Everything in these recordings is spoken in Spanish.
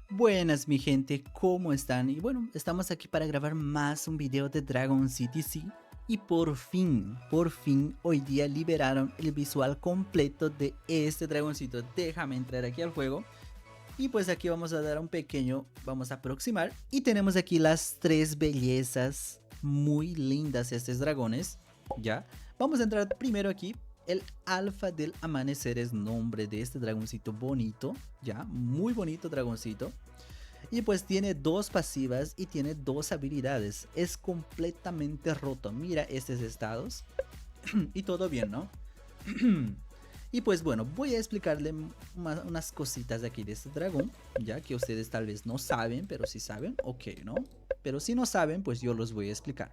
Buenas mi gente, ¿cómo están? Y bueno, estamos aquí para grabar más un video de Dragon City C. Y por fin, hoy día liberaron el visual completo de este dragoncito. Déjame entrar aquí al juego. Y pues aquí vamos a dar un pequeño, vamos a aproximar. Y tenemos aquí las tres bellezas muy lindas de estos dragones. Ya, vamos a entrar primero aquí. El alfa del amanecer es nombre de este dragoncito bonito. Ya, muy bonito dragoncito. Y pues tiene dos pasivas y tiene dos habilidades. Es completamente roto. Mira estos estados. Y todo bien, ¿no? Y pues bueno, voy a explicarle unas cositas de aquí de este dragón. Ya que ustedes tal vez no saben, pero si saben, ok, ¿no? Pero si no saben, pues yo los voy a explicar.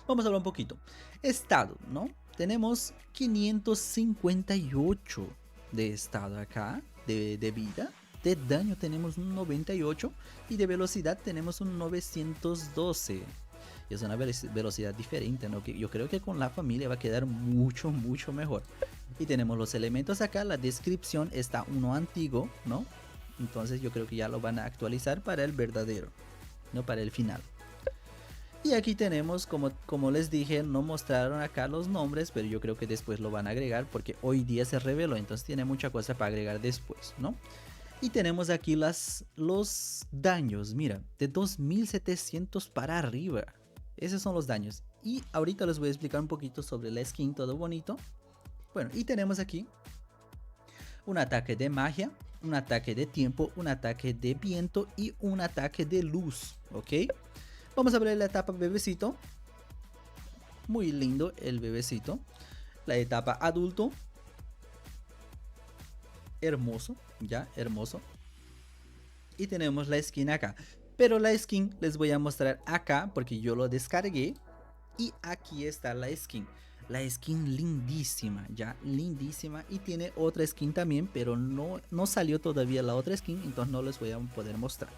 Vamos a hablar un poquito. Estado, ¿no? Tenemos 558 de estado acá, de vida. De daño tenemos un 98 y de velocidad tenemos un 912. Es una velocidad diferente, ¿no? Que yo creo que con la familia va a quedar mucho mejor. Y tenemos los elementos acá, la descripción está uno antiguo, ¿no? Entonces yo creo que ya lo van a actualizar para el verdadero, no para el final. Y aquí tenemos, como les dije, no mostraron acá los nombres, pero yo creo que después lo van a agregar porque hoy día se reveló, entonces tiene mucha cosa para agregar después, ¿no? Y tenemos aquí los daños, mira, de 2700 para arriba. Esos son los daños. Y ahorita les voy a explicar un poquito sobre la skin, todo bonito. Bueno, y tenemos aquí un ataque de magia, un ataque de tiempo, un ataque de viento y un ataque de luz, ¿ok? Vamos a ver la etapa bebecito. Muy lindo el bebecito. La etapa adulto. Hermoso, ya, hermoso. Y tenemos la skin acá. Pero la skin les voy a mostrar acá porque yo lo descargué. Y aquí está la skin. La skin lindísima, ya, lindísima. Y tiene otra skin también, pero no salió todavía la otra skin, entonces no les voy a poder mostrar.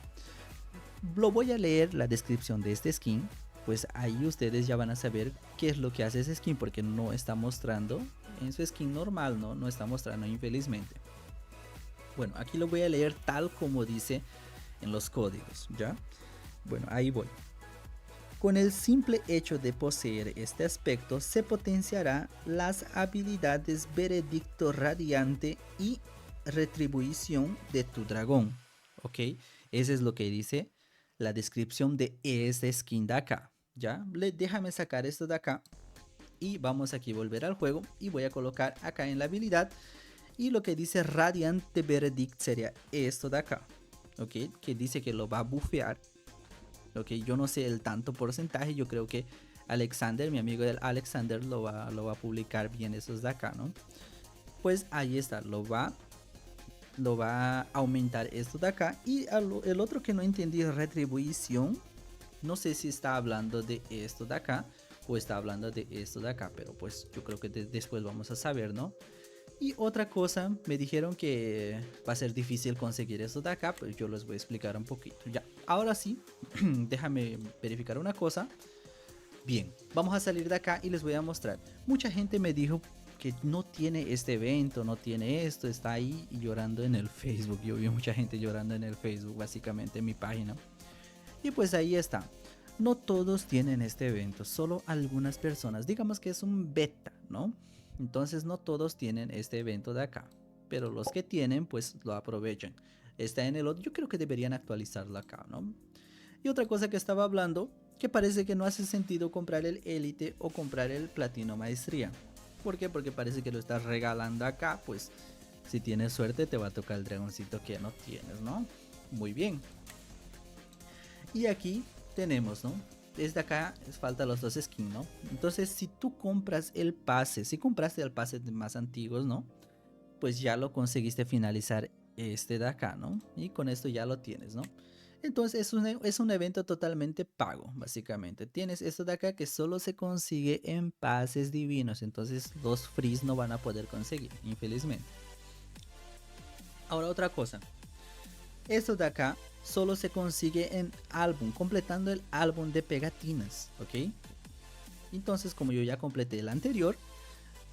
Lo voy a leer la descripción de este skin, pues ahí ustedes ya van a saber qué es lo que hace ese skin, porque no está mostrando en su skin normal, no está mostrando infelizmente. Bueno, aquí lo voy a leer tal como dice en los códigos, ¿ya? Bueno, ahí voy. Con el simple hecho de poseer este aspecto se potenciará las habilidades Veredicto Radiante y Retribución de tu dragón, ¿ok? Eso es lo que dice la descripción de este skin de acá, ¿ya? Déjame sacar esto de acá y vamos aquí a volver al juego y voy a colocar acá en la habilidad y lo que dice Radiante Verdict sería esto de acá, ¿ok? Que dice que lo va a bufear, ¿ok? Yo no sé el tanto porcentaje, yo creo que Alexander, mi amigo del Alexander lo va a publicar bien esos de acá, ¿no? Pues ahí está, lo va a aumentar esto de acá. Y el otro que no entendí es retribución. No sé si está hablando de esto de acá o está hablando de esto de acá, pero pues yo creo que después vamos a saber, ¿no? Y otra cosa, me dijeron que va a ser difícil conseguir esto de acá, pues yo les voy a explicar un poquito. Ya, ahora sí, déjame verificar una cosa. Bien, vamos a salir de acá y les voy a mostrar. Mucha gente me dijo que no tiene este evento, no tiene esto, está ahí llorando en el Facebook. Yo vi mucha gente llorando en el Facebook, básicamente en mi página. Y pues ahí está. No todos tienen este evento, solo algunas personas. Digamos que es un beta, ¿no? Entonces no todos tienen este evento de acá. Pero los que tienen, pues lo aprovechan. Está en el otro. Yo creo que deberían actualizarlo acá, ¿no? Y otra cosa que estaba hablando, que parece que no hace sentido comprar el Elite o comprar el Platino Maestría. ¿Por qué? Porque parece que lo estás regalando acá, pues si tienes suerte te va a tocar el dragoncito que no tienes, ¿no? Muy bien. Y aquí tenemos, ¿no? Desde acá falta los dos skins, ¿no? Entonces si tú compras el pase, si compraste el pase de más antiguos, ¿no? Pues ya lo conseguiste finalizar este de acá, ¿no? Y con esto ya lo tienes, ¿no? Entonces es un evento totalmente pago, básicamente. Tienes esto de acá que solo se consigue en pases divinos. Entonces los frees no van a poder conseguir, infelizmente. Ahora otra cosa. Esto de acá solo se consigue en álbum, completando el álbum de pegatinas, ¿ok? Entonces como yo ya completé el anterior,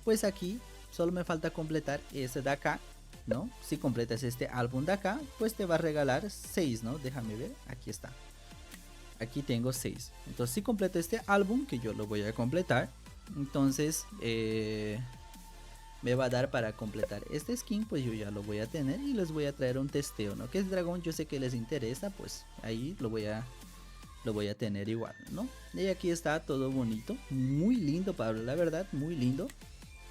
pues aquí solo me falta completar este de acá, ¿no? Si completas este álbum de acá, pues te va a regalar 6, ¿no? Déjame ver, aquí está. Aquí tengo 6. Entonces si completo este álbum, que yo lo voy a completar, entonces me va a dar para completar este skin, pues yo ya lo voy a tener y les voy a traer un testeo, ¿no? Que es dragón, yo sé que les interesa, pues ahí lo voy a tener igual, ¿no? Y aquí está todo bonito, muy lindo, Pablo, la verdad, muy lindo.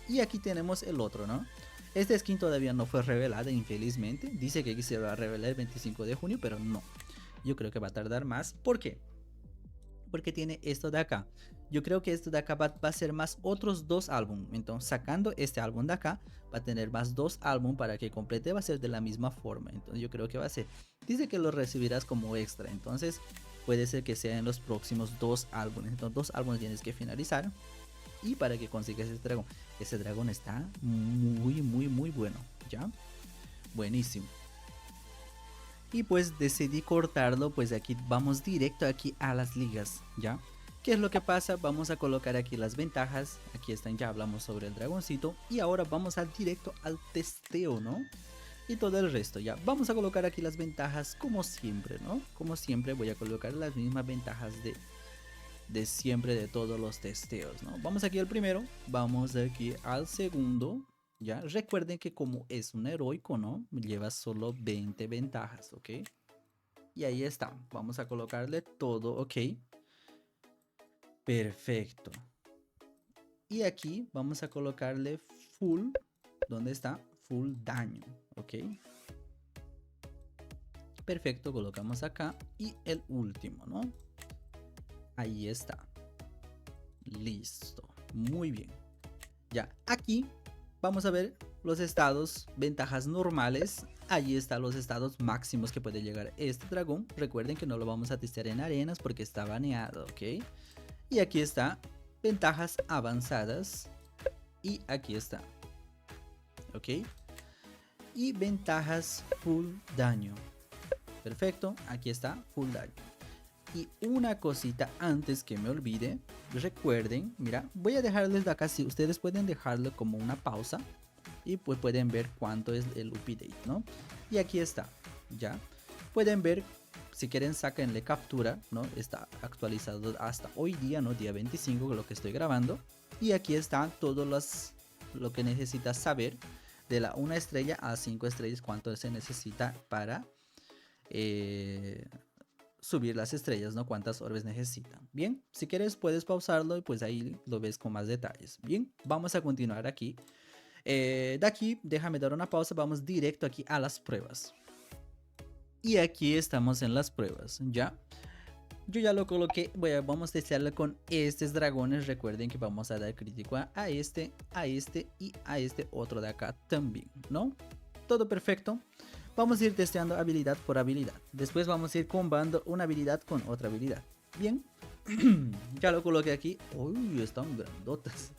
Y aquí tenemos el otro, ¿no? Este skin todavía no fue revelada, infelizmente. Dice que aquí se va a revelar el 25 de junio, pero no. Yo creo que va a tardar más. ¿Por qué? Porque tiene esto de acá. Yo creo que esto de acá va a ser más otros 2 álbumes. Entonces, sacando este álbum de acá, va a tener más 2 álbumes para que complete. Va a ser de la misma forma. Entonces, yo creo que va a ser. Dice que lo recibirás como extra. Entonces, puede ser que sea en los próximos 2 álbumes. Entonces, 2 álbumes tienes que finalizar. Y para que consigas ese dragón. Ese dragón está muy bueno. ¿Ya? Buenísimo. Y pues decidí cortarlo, pues aquí vamos directo aquí a las ligas, ¿ya? ¿Qué es lo que pasa? Vamos a colocar aquí las ventajas. Aquí están, ya hablamos sobre el dragoncito. Y ahora vamos al directo al testeo, ¿no? Y todo el resto, ya. Vamos a colocar aquí las ventajas como siempre, ¿no? Como siempre voy a colocar las mismas ventajas de siempre de todos los testeos, ¿no? Vamos aquí al primero, vamos aquí al segundo. Ya, recuerden que como es un heroico, ¿no? Lleva solo 20 ventajas, ¿ok? Y ahí está, vamos a colocarle todo, ¿ok? Perfecto. Y aquí vamos a colocarle full, ¿dónde está? Full daño, ¿ok? Perfecto, colocamos acá. Y el último, ¿no? Ahí está. Listo, muy bien. Ya, aquí vamos a ver los estados, ventajas normales. Ahí están los estados máximos que puede llegar este dragón. Recuerden que no lo vamos a testear en arenas porque está baneado, ¿ok? Y aquí está, ventajas avanzadas. Y aquí está, ¿ok? Y ventajas full daño. Perfecto, aquí está, full daño. Y una cosita antes que me olvide, recuerden, mira, voy a dejarles de acá, si ustedes pueden dejarlo como una pausa y pues pueden ver cuánto es el update, ¿no? Y aquí está, ya. Pueden ver, si quieren sáquenle captura, ¿no? Está actualizado hasta hoy día, ¿no? Día 25, lo que estoy grabando. Y aquí está todo lo que necesitas saber de la 1 estrella a 5 estrellas, cuánto se necesita para subir las estrellas, ¿no? Cuántas orbes necesitan. Bien, si quieres puedes pausarlo y pues ahí lo ves con más detalles. Bien, vamos a continuar aquí. De aquí, déjame dar una pausa, vamos directo aquí a las pruebas. Y aquí estamos en las pruebas, ¿ya? Yo ya lo coloqué, vamos a testearlo con estos dragones. Recuerden que vamos a dar crítico a este y a este otro de acá también, ¿no? Todo perfecto. Vamos a ir testeando habilidad por habilidad. Después vamos a ir combando una habilidad con otra habilidad. Bien. Ya lo coloqué aquí. Uy, están grandotas.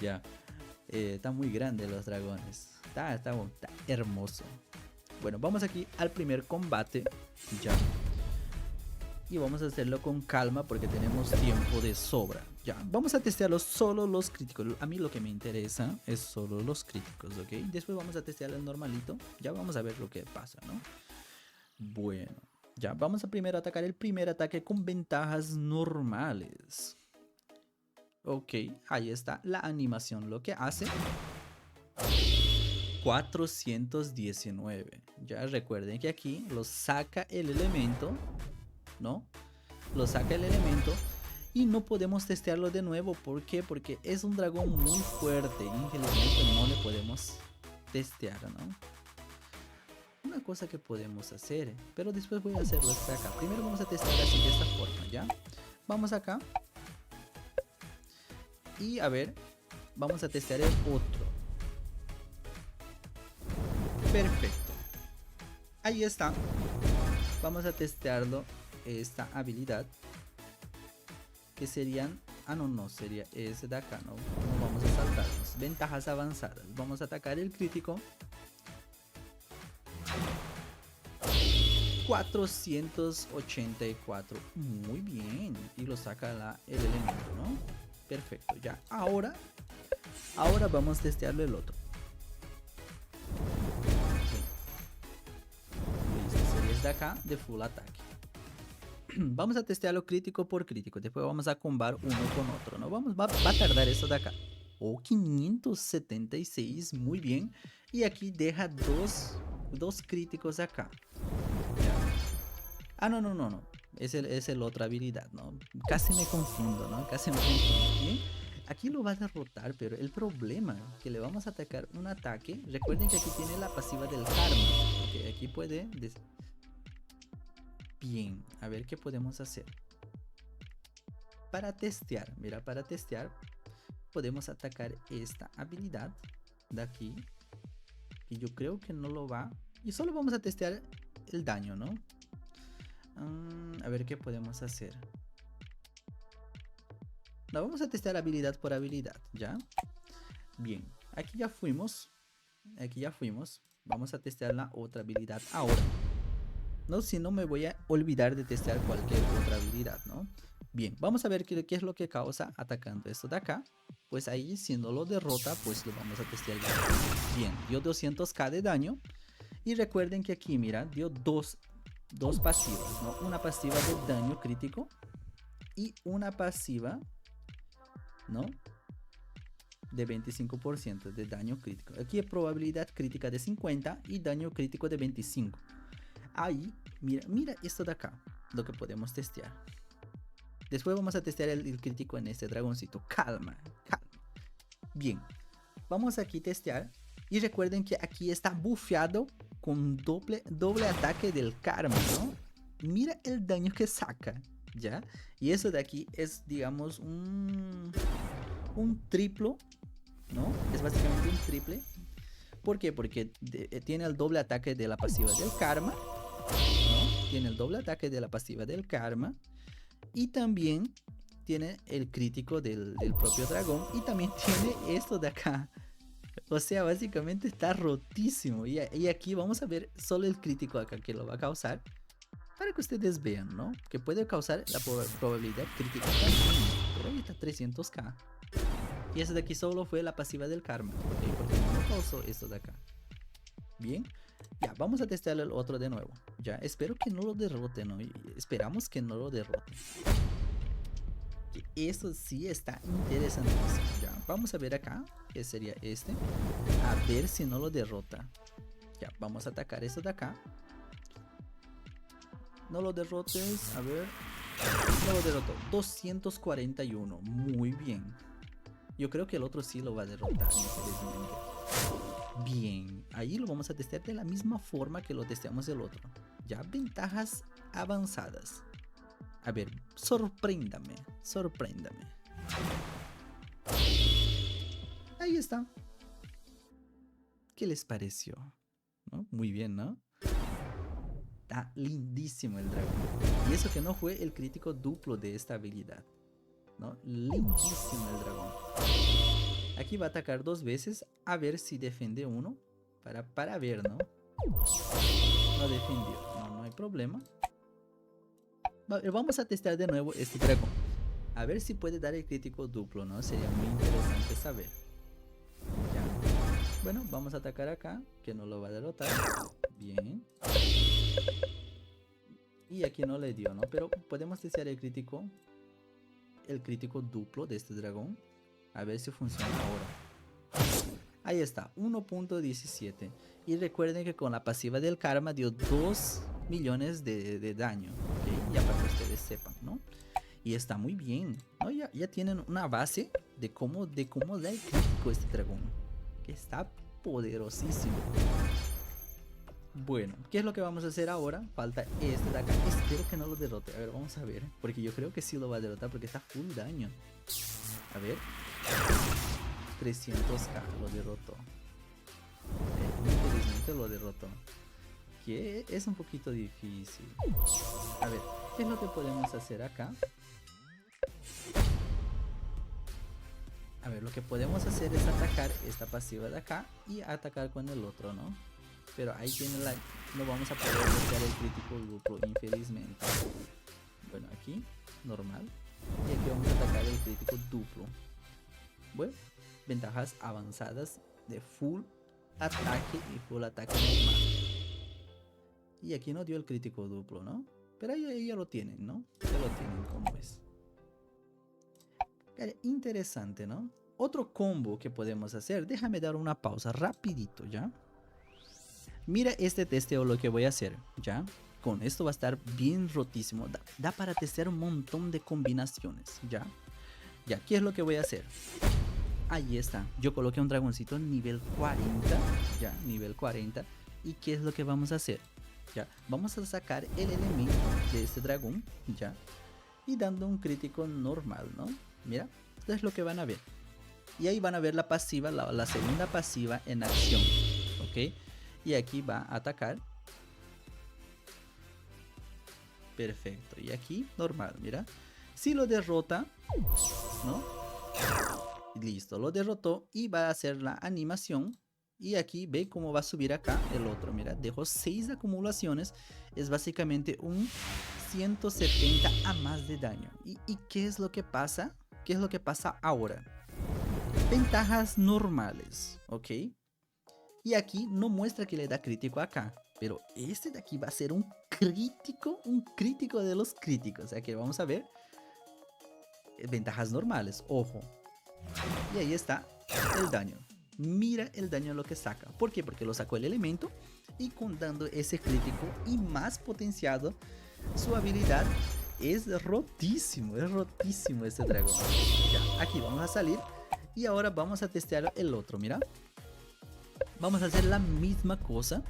Ya. Están muy grandes los dragones. Está hermoso. Bueno, vamos aquí al primer combate. Ya. Y vamos a hacerlo con calma porque tenemos tiempo de sobra. Ya, vamos a testearlo solo los críticos. A mí lo que me interesa es solo los críticos, ¿ok? Después vamos a testear el normalito. Ya vamos a ver lo que pasa, ¿no? Bueno, ya vamos a primero atacar el primer ataque con ventajas normales. Ok, ahí está la animación. Lo que hace 419. Ya recuerden que aquí lo saca el elemento, ¿no? Lo saca el elemento y no podemos testearlo de nuevo. ¿Por qué? Porque es un dragón muy fuerte. Infelizmente no le podemos testear, ¿no? Una cosa que podemos hacer, pero después voy a hacerlo hasta acá. Primero vamos a testear así de esta forma, ¿ya? Vamos acá. Y a ver, vamos a testear el otro. Perfecto. Ahí está. Vamos a testearlo. Esta habilidad que serían, no sería ese de acá, no vamos a saltarnos. Ventajas avanzadas, vamos a atacar el crítico. 484, muy bien, y lo saca el elemento, ¿no? Perfecto, ya, ahora vamos a testearlo el otro. de acá de full ataque. Vamos a testearlo crítico por crítico. Después vamos a combar uno con otro, ¿no? Va a tardar eso de acá. Oh, 576, muy bien. Y aquí deja dos críticos acá. Ah, no. Es el otra habilidad, ¿no? Casi me confundo, ¿no? Casi me confundo. ¿Bien? Aquí lo va a derrotar, pero el problema que le vamos a atacar un ataque. Recuerden que aquí tiene la pasiva del karma. Okay, aquí puede... Bien, a ver qué podemos hacer. Para testear, mira, para testear podemos atacar esta habilidad de aquí. Que yo creo que no lo va. Y solo vamos a testear el daño, ¿no? A ver qué podemos hacer. No, vamos a testear habilidad por habilidad, ¿ya? Bien, aquí ya fuimos. Vamos a testear la otra habilidad ahora. No, si no me voy a olvidar de testear cualquier otra habilidad, ¿no? Bien, vamos a ver qué es lo que causa atacando esto de acá. Pues ahí, si no lo derrota, pues lo vamos a testear bien. Dio 200k de daño. Y recuerden que aquí, mira, dio dos pasivas, ¿no? Una pasiva de daño crítico y una pasiva, ¿no? De 25% de daño crítico. Aquí es probabilidad crítica de 50 y daño crítico de 25. Ahí, mira esto de acá, lo que podemos testear. Después vamos a testear el crítico en este dragoncito. Calma. Bien, vamos aquí a testear. Y recuerden que aquí está bufeado con doble ataque del karma, ¿no? Mira el daño que saca, ¿ya? Y eso de aquí es, digamos, un triplo, ¿no? Es básicamente un triple. ¿Por qué? Porque tiene el doble ataque de la pasiva del karma, ¿no? Tiene el doble ataque de la pasiva del karma. Y también tiene el crítico del propio dragón. Y también tiene esto de acá. O sea, básicamente está rotísimo. Y aquí vamos a ver solo el crítico acá que lo va a causar. Para que ustedes vean, ¿no? Que puede causar la probabilidad crítica también. Pero ahí está 300k. Y eso de aquí solo fue la pasiva del karma. ¿Okay? Porque no causó esto de acá. Bien. Ya, vamos a testar el otro de nuevo. Ya, espero que no lo derrote, ¿no? Y esperamos que no lo derrote. Eso sí está interesantísimo. Ya, vamos a ver acá, que sería este. A ver si no lo derrota. Ya, vamos a atacar eso de acá. No lo derrotes, a ver. No lo derrotó, 241, muy bien. Yo creo que el otro sí lo va a derrotar. Bien, ahí lo vamos a testear de la misma forma que lo testeamos el otro. Ya, ventajas avanzadas. A ver, sorpréndame. Ahí está. ¿Qué les pareció? ¿No? Muy bien, ¿no? Está lindísimo el dragón. Y eso que no fue el crítico duplo de esta habilidad, ¿no? Lindísimo el dragón. Aquí va a atacar 2 veces. A ver si defiende uno. Para ver, ¿no? No defendió. No hay problema. Vamos a testar de nuevo este dragón. A ver si puede dar el crítico duplo, ¿no? Sería muy interesante saber. Ya. Bueno, vamos a atacar acá, que no lo va a derrotar. Bien. Y aquí no le dio, ¿no? Pero podemos testear el crítico duplo de este dragón. A ver si funciona ahora. Ahí está, 1.17. Y recuerden que con la pasiva del karma dio 2 millones de daño. ¿Okay? Ya para que ustedes sepan, ¿no? Y está muy bien, ¿no? Ya tienen una base de cómo da el crítico este dragón. Que está poderosísimo. Bueno, ¿qué es lo que vamos a hacer ahora? Falta este de acá. Espero que no lo derrote. A ver, vamos a ver. Porque yo creo que sí lo va a derrotar porque está full daño. A ver. 300k lo derrotó. Infelizmente lo derrotó. Que es un poquito difícil. A ver, ¿qué es lo que podemos hacer acá? A ver, lo que podemos hacer es atacar esta pasiva de acá y atacar con el otro, ¿no? Pero ahí tiene no vamos a poder bloquear el crítico duplo, infelizmente. Bueno, aquí, normal. Y aquí vamos a atacar el crítico duplo. Bueno, ventajas avanzadas de full ataque y full ataque normal. Y aquí no dio el crítico duplo, ¿no? Pero ahí ya lo tienen, ¿no? Ya lo tienen, como ves. Interesante, ¿no? Otro combo que podemos hacer. Déjame dar una pausa rapidito, ¿ya? Mira este testeo lo que voy a hacer, ¿ya? Con esto va a estar bien rotísimo. Da para testear un montón de combinaciones, ¿ya? Ya, ¿qué es lo que voy a hacer? Ahí está. Yo coloqué un dragoncito nivel 40, ya, nivel 40. ¿Y qué es lo que vamos a hacer? Ya, vamos a sacar el elemento de este dragón, ya, y dando un crítico normal, ¿no? Mira, esto es lo que van a ver. Y ahí van a ver la pasiva, la segunda pasiva en acción, ¿ok? Y aquí va a atacar. Perfecto. Y aquí, normal, mira. Si lo derrota, ¿no? Listo, lo derrotó y va a hacer la animación. Y aquí ve cómo va a subir acá el otro. Mira, dejó 6 acumulaciones. Es básicamente un 170 a más de daño. ¿Y qué es lo que pasa? ¿Qué es lo que pasa ahora? Ventajas normales, ¿ok? Y aquí no muestra que le da crítico acá. Pero este de aquí va a ser un crítico de los críticos. O sea que vamos a ver ventajas normales, ojo. Y ahí está el daño. Mira el daño lo que saca. ¿Por qué? Porque lo sacó el elemento y con dando ese crítico y más potenciado, su habilidad es rotísimo este dragón. Ya, aquí vamos a salir y ahora vamos a testear el otro, mira. Vamos a hacer la misma cosa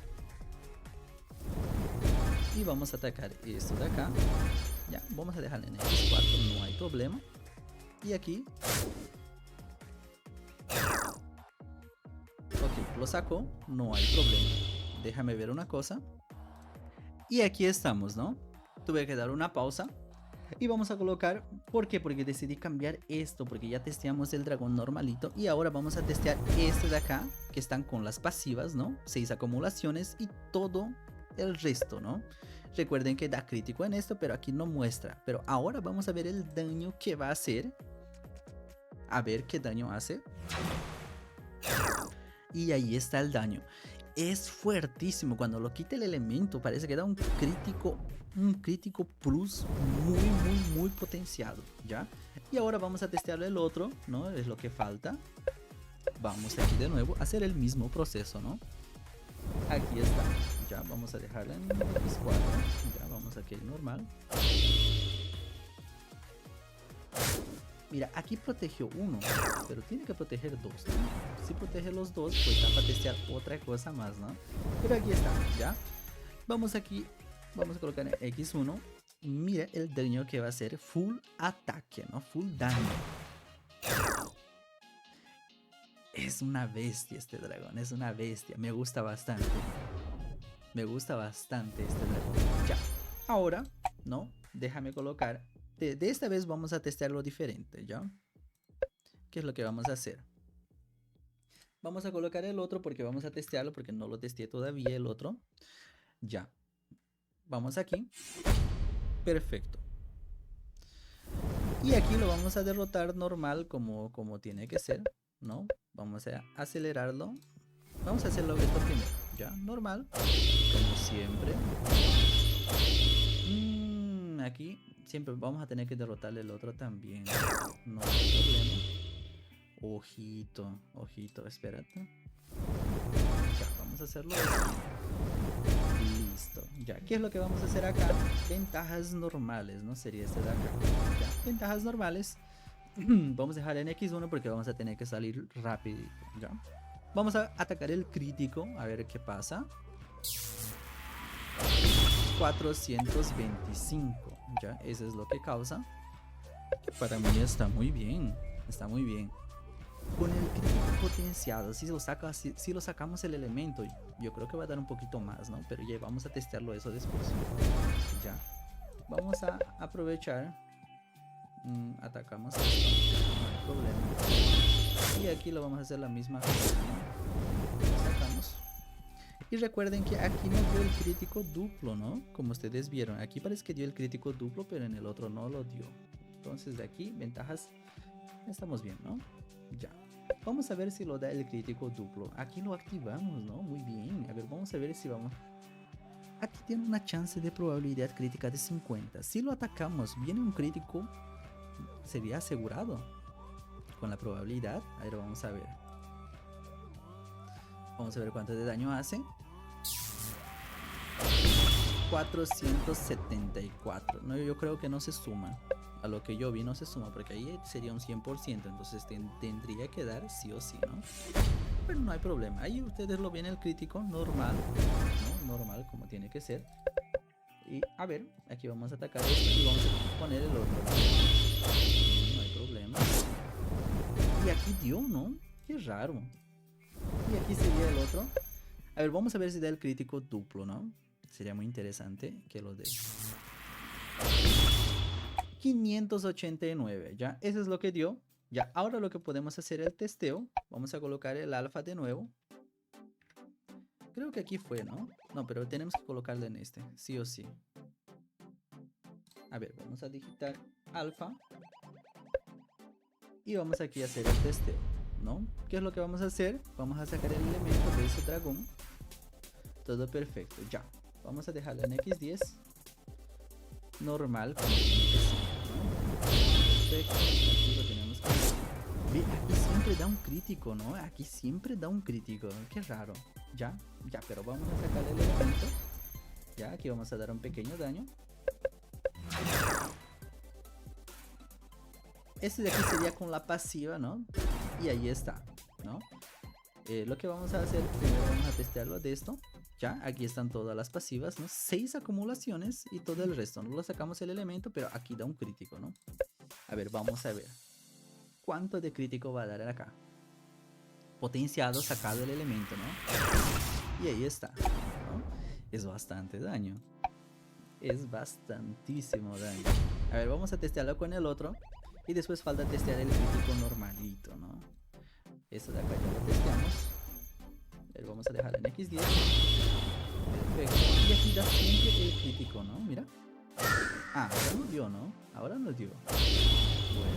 y vamos a atacar esto de acá. Ya, vamos a dejarle en X4, no hay problema. Y aquí ok, lo saco, no hay problema. Déjame ver una cosa. Y aquí estamos, ¿no? Tuve que dar una pausa. Y vamos a colocar, ¿por qué? Porque decidí cambiar esto, porque ya testeamos el dragón normalito. Y ahora vamos a testear este de acá, que están con las pasivas, ¿no? 6 acumulaciones y todo el resto, ¿no? Recuerden que da crítico en esto, pero aquí no muestra. Pero ahora vamos a ver el daño que va a hacer. A ver qué daño hace. Y ahí está el daño. Es fuertísimo. Cuando lo quita el elemento, parece que da un crítico plus muy potenciado, ¿ya? Y ahora vamos a testear el otro, ¿no? Es lo que falta. Vamos aquí de nuevo a hacer el mismo proceso, ¿no? Aquí está. Ya vamos a dejarla en X4. Ya vamos aquí normal. Mira, aquí protegió uno, pero tiene que proteger dos, ¿no? Si protege los dos, pues está para testear otra cosa más, ¿no? Pero aquí está, ¿ya? Vamos aquí, vamos a colocar en X1. Mira el daño que va a hacer full ataque, ¿no? Full daño. Es una bestia este dragón, es una bestia. Me gusta bastante. Me gusta bastante este dragón. Ya, ahora, ¿no? Déjame colocar. De esta vez vamos a testearlo diferente, ¿ya? ¿Qué es lo que vamos a hacer? Vamos a colocar el otro porque vamos a testearlo porque no lo testé todavía el otro. Ya. Vamos aquí. Perfecto. Y aquí lo vamos a derrotar normal como tiene que ser, ¿no? Vamos a acelerarlo. Vamos a hacerlo esto primero, ¿ya? Normal. Como siempre. Aquí siempre vamos a tener que derrotarle el otro también. No hay problema. Ojito, ojito, espérate. Ya, vamos a hacerlo. Listo. Ya, ¿qué es lo que vamos a hacer acá? Ventajas normales, ¿no? Sería este de acá. Ya, ventajas normales. Vamos a dejar en X1 porque vamos a tener que salir rápido. Ya. Vamos a atacar el crítico, a ver qué pasa. 425. Ya, eso es lo que causa. Que para mí está muy bien. Está muy bien. Con el crítico potenciado, si lo sacamos el elemento, yo creo que va a dar un poquito más, ¿no? Pero ya vamos a testearlo eso después. Ya. Vamos a aprovechar. Atacamos esto, no hay problema. Y aquí lo vamos a hacer la misma cosa, ¿no? Lo sacamos. Y recuerden que aquí no dio el crítico duplo, ¿no? Como ustedes vieron, aquí parece que dio el crítico duplo, pero en el otro no lo dio. Entonces de aquí, ventajas, estamos bien, ¿no? Ya. Vamos a ver si lo da el crítico duplo. Aquí lo activamos, ¿no? Muy bien. A ver, vamos a ver si vamos. Aquí tiene una chance de probabilidad crítica de 50. Si lo atacamos, viene un crítico, sería asegurado. Con la probabilidad, a ver, vamos a ver. Vamos a ver cuánto de daño hace. 474. No, yo creo que no se suma. A lo que yo vi no se suma, porque ahí sería un 100%. Entonces tendría que dar sí o sí, ¿no? Pero no hay problema. Ahí ustedes lo ven el crítico normal, ¿no? Normal, como tiene que ser. Y a ver, aquí vamos a atacar esto y vamos a poner el otro, ¿no? No hay problema. Y aquí dio, ¿no? Qué raro. Y aquí sería el otro. A ver, vamos a ver si da el crítico duplo, ¿no? Sería muy interesante que lo dé. 589, ya, eso es lo que dio. Ya, ahora lo que podemos hacer es el testeo. Vamos a colocar el alfa de nuevo. Creo que aquí fue, ¿no? No, pero tenemos que colocarlo en este, sí o sí. A ver, vamos a digitar alfa. Y vamos aquí a hacer el testeo, ¿no? ¿Qué es lo que vamos a hacer? Vamos a sacar el elemento de ese dragón. Todo perfecto, ya. Vamos a dejarlo en X10. Normal, como tiene que ser, ¿no? Perfecto, aquí lo tenemos que... Ve, aquí siempre da un crítico, ¿no? Aquí siempre da un crítico, qué raro. Ya, ya, pero vamos a sacar el elemento. Ya, aquí vamos a dar un pequeño daño. Este de aquí sería con la pasiva, ¿no? Y ahí está, ¿no? Lo que vamos a hacer, primero vamos a testearlo de esto. Ya, aquí están todas las pasivas, ¿no? 6 acumulaciones y todo el resto. No lo sacamos el elemento, pero aquí da un crítico, ¿no? A ver, vamos a ver. ¿Cuánto de crítico va a dar acá? Potenciado, sacado el elemento, ¿no? Y ahí está, ¿no? Es bastante daño. Es bastantísimo daño. A ver, vamos a testearlo con el otro. Y después falta testear el crítico normalito, ¿no? Esto de acá ya lo testeamos. A ver, vamos a dejarlo en X10. Perfecto. Y aquí da siempre el crítico, ¿no? Mira. Ah, ahora no dio, ¿no? Ahora no dio. Bueno.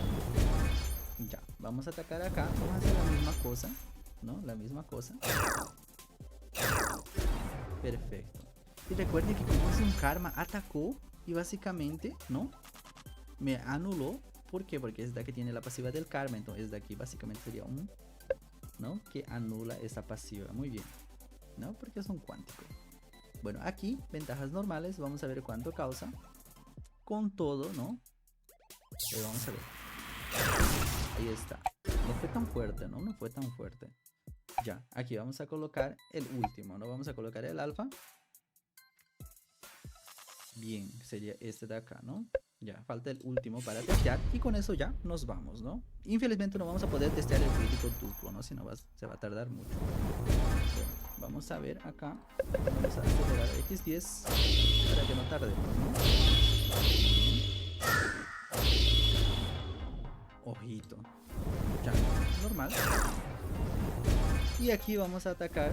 Ya, vamos a atacar acá. Vamos a hacer la misma cosa, ¿no? La misma cosa. Perfecto. Y recuerden que como es un karma, atacó y básicamente, ¿no? Me anuló. ¿Por qué? Porque es de que tiene la pasiva del karma. Entonces de aquí básicamente sería un, ¿no? Que anula esa pasiva. Muy bien, ¿no? Porque es un cuántico. Bueno, aquí, ventajas normales. Vamos a ver cuánto causa. Con todo, ¿no? Vamos a ver. Ahí está. No fue tan fuerte, ¿no? No fue tan fuerte. Ya, aquí vamos a colocar el último, ¿no? Vamos a colocar el alfa. Bien, sería este de acá, ¿no? Ya, falta el último para testear. Y con eso ya nos vamos, ¿no? Infelizmente no vamos a poder testear el crítico duplo, ¿no? Si no se va a tardar mucho. Bueno, vamos a ver acá. Vamos a acelerar X10 para que no tardemos, ¿no? Ojito. Ya, normal. Y aquí vamos a atacar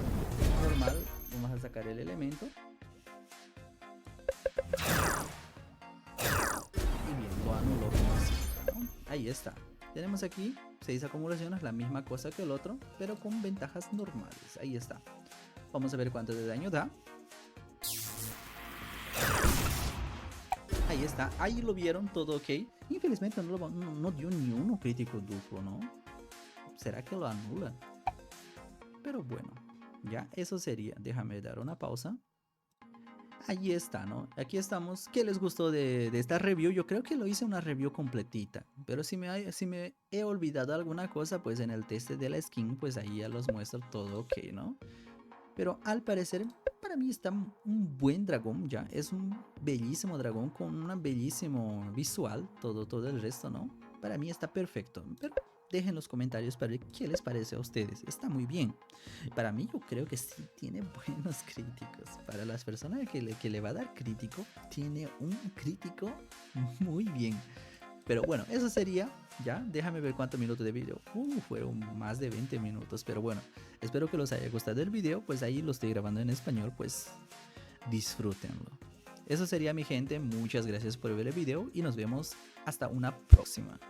normal. Vamos a sacar el elemento. Anuló como siempre, ¿no? Ahí está. Tenemos aquí 6 acumulaciones, la misma cosa que el otro, pero con ventajas normales. Ahí está. Vamos a ver cuánto de daño da. Ahí está. Ahí lo vieron, todo ok. Infelizmente no dio ni uno crítico duplo, ¿no? ¿Será que lo anula? Pero bueno, ya eso sería. Déjame dar una pausa. Ahí está, ¿no? Aquí estamos. ¿Qué les gustó de esta review? Yo creo que lo hice una review completita. Pero si me he olvidado alguna cosa, pues en el test de la skin, pues ahí ya los muestro todo ok, ¿no? Pero al parecer, para mí está un buen dragón ya. Es un bellísimo dragón con un bellísimo visual. Todo el resto, ¿no? Para mí está perfecto. Pero dejen en los comentarios para ver qué les parece a ustedes. Está muy bien. Para mí yo creo que sí tiene buenos críticos. Para las personas que le va a dar crítico, tiene un crítico muy bien. Pero bueno, eso sería ya. Déjame ver cuántos minutos de video. Fueron más de 20 minutos. Pero bueno, espero que les haya gustado el video. Pues ahí lo estoy grabando en español. Pues disfrútenlo. Eso sería, mi gente. Muchas gracias por ver el video y nos vemos hasta una próxima.